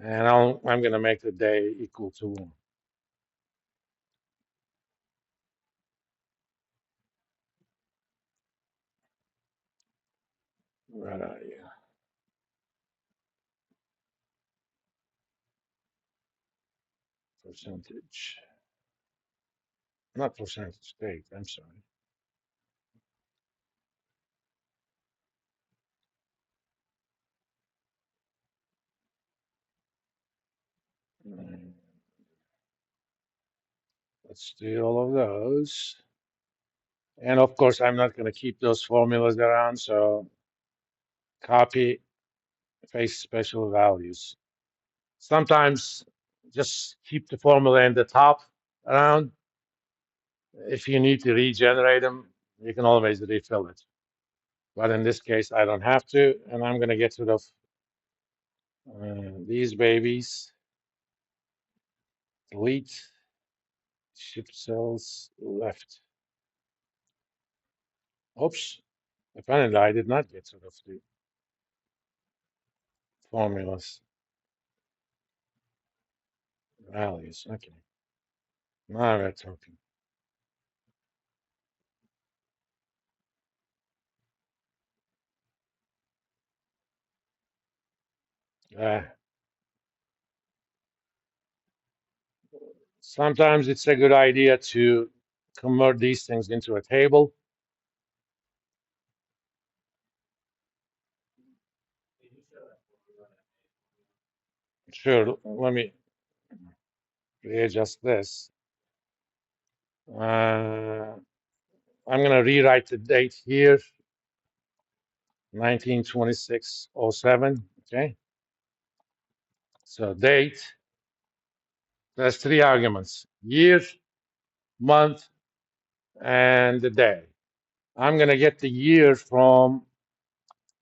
And I'm going to make the day equal to 1. Where are you? Percentage. Not percentage date, I'm sorry. Mm, let's do all of those. And of course, I'm not going to keep those formulas around, so copy, paste special values. Sometimes just keep the formula in the top around. If you need to regenerate them, you can always refill it. But in this case, I don't have to, and I'm going to get rid of these babies. Delete, shift cells left. Oops, apparently I did not get rid of the formulas. Values, okay. Now we're talking. Uh, Sometimes it's a good idea to convert these things into a table. Sure, let me readjust this. I'm going to rewrite the date here, 1926-07, okay? So date, there's 3 arguments, year, month, and the day. I'm going to get the year from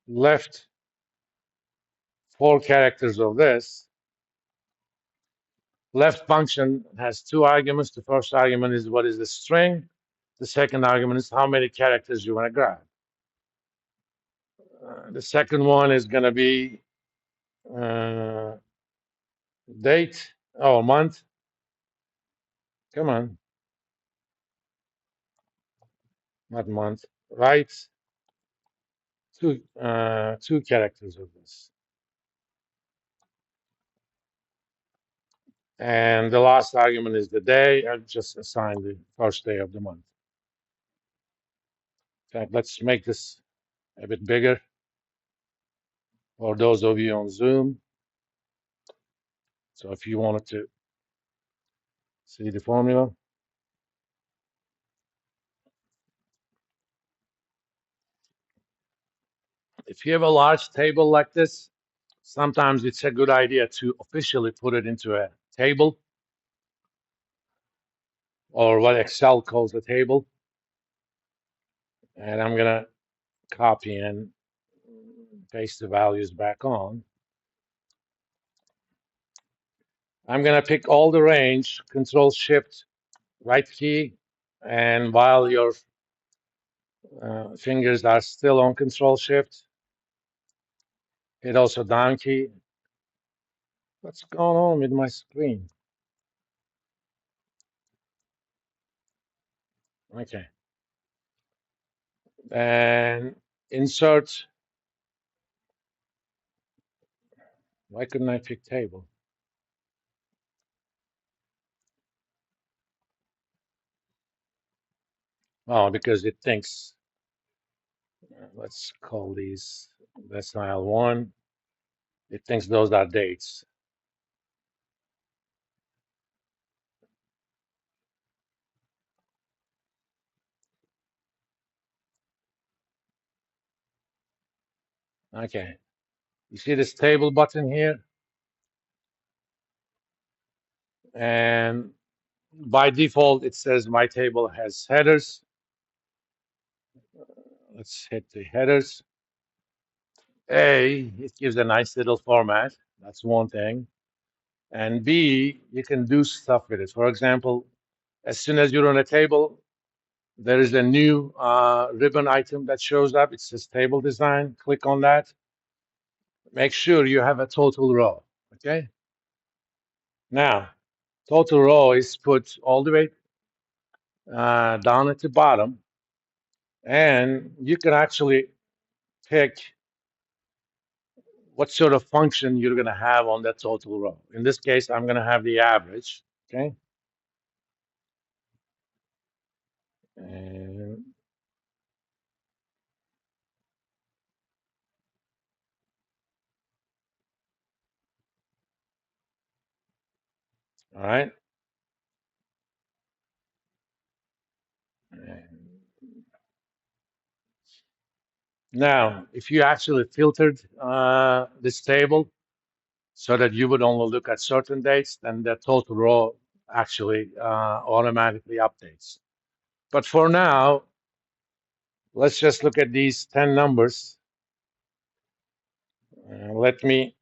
left 4 characters of this. Left function has 2 arguments. The first argument is what is the string. The second argument is how many characters you want to grab. The second one is going to be uh, date, month. Come on, not month, right? 2 characters of this. And the last argument is the day. I just assigned the first day of the month. In fact, let's make this a bit bigger for those of you on Zoom. So if you wanted to see the formula, if you have a large table like this, sometimes it's a good idea to officially put it into a table, or what Excel calls a table. And I'm going to copy and paste the values back on. I'm going to pick all the range, Control Shift, right key, and while your fingers are still on Control Shift, hit also down key. What's going on with my screen? Okay. And insert. Why couldn't I pick table? Oh, because it thinks, let's call these decile 1. It thinks those are dates. Okay. You see this table button here? And by default, it says my table has headers. Let's hit the headers. A, it gives a nice little format. That's one thing. And B, you can do stuff with it. For example, as soon as you're on a table, there is a new ribbon item that shows up. It says table design. Click on that. Make sure you have a total row. Okay. Now, total row is put all the way down at the bottom, and you can actually pick what sort of function you're going to have on that total row. In this case, I'm going to have the average. Okay. And all right. And now, if you actually filtered this table so that you would only look at certain dates, then the total row actually automatically updates. But for now, let's just look at these 10 numbers. Let me,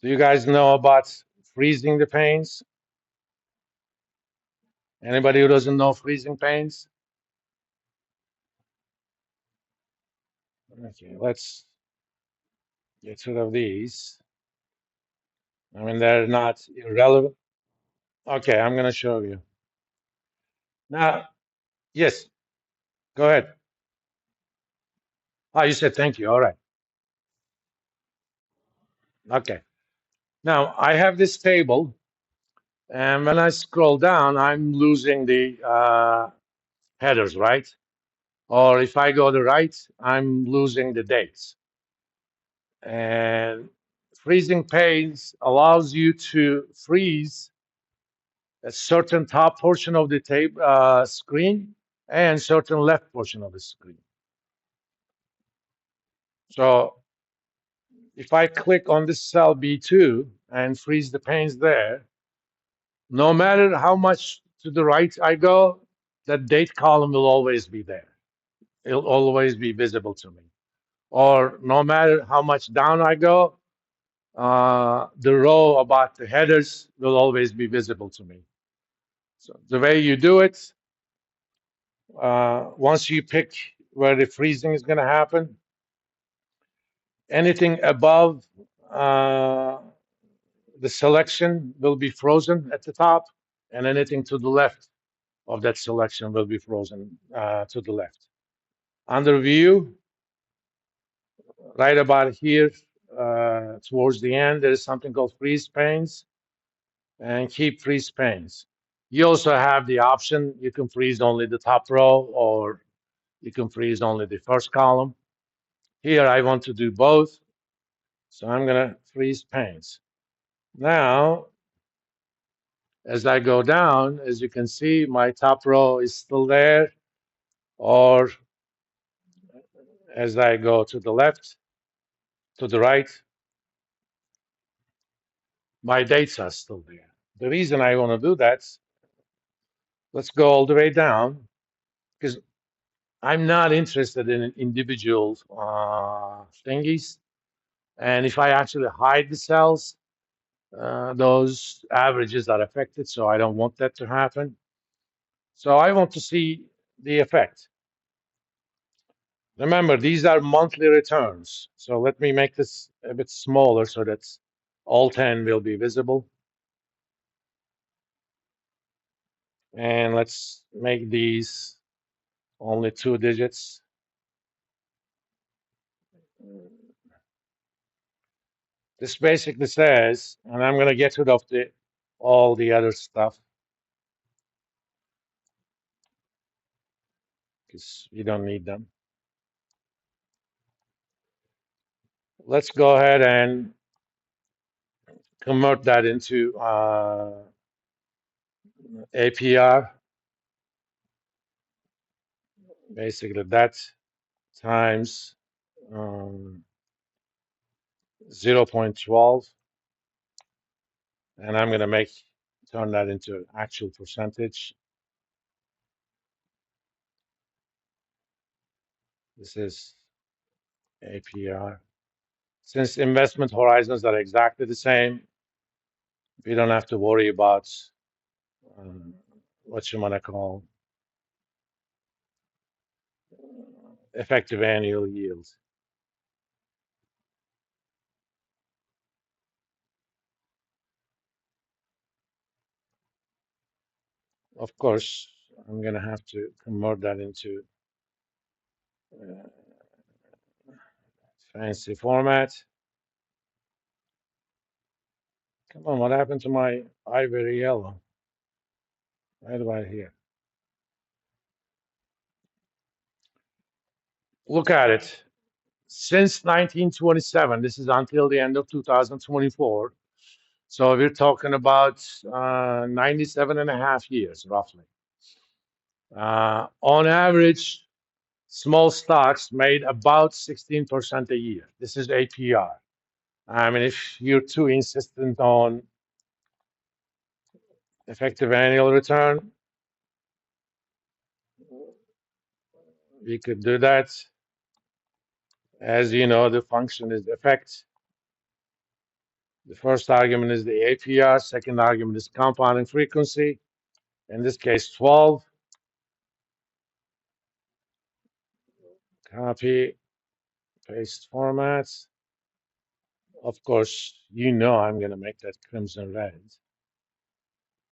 do you guys know about freezing the panes? Anybody who doesn't know freezing panes? Okay, let's get rid of these. I mean, they're not irrelevant. Okay, I'm going to show you. Now, yes, go ahead. Oh, you said thank you. All right. Okay. Now, I have this table, and when I scroll down, I'm losing the headers, right? Or if I go to right, I'm losing the dates. And freezing panes allows you to freeze a certain top portion of the screen and certain left portion of the screen. So if I click on this cell B2 and freeze the panes there, no matter how much to the right I go, that date column will always be there. It'll always be visible to me. Or no matter how much down I go, the row about the headers will always be visible to me. So the way you do it, once you pick where the freezing is going to happen, anything above uh, the selection will be frozen at the top, and anything to the left of that selection will be frozen to the left. Under view, right about here, towards the end, there is something called freeze panes, and keep freeze panes. You also have the option, you can freeze only the top row, or you can freeze only the first column. Here, I want to do both, so I'm going to freeze panes. Now, as I go down, as you can see, my top row is still there, or as I go to the left, to the right, my dates are still there. The reason I want to do that, let's go all the way down, because I'm not interested in individual thingies. And if I actually hide the cells, those averages are affected, so I don't want that to happen. So I want to see the effect. Remember, these are monthly returns. So let me make this a bit smaller so that all 10 will be visible. And let's make these only 2 digits. This basically says, and I'm going to get rid of all the other stuff because you don't need them. Let's go ahead and convert that into APR. Basically, that times 0.12, and I'm going to turn that into actual percentage. This is APR. Since investment horizons are exactly the same, we don't have to worry about what you want to call effective annual yield. Of course, I'm going to have to convert that into fancy format. Come on, what happened to my ivory yellow? Right about here. Look at it. Since 1927, this is until the end of 2024. So we're talking about 97 and a half years, roughly. On average, small stocks made about 16% a year. This is APR. I mean, if you're too insistent on effective annual return, we could do that. As you know, the function is effect. The first argument is the APR. Second argument is compounding frequency. In this case, 12. Copy, paste formats. Of course, you know I'm going to make that crimson red.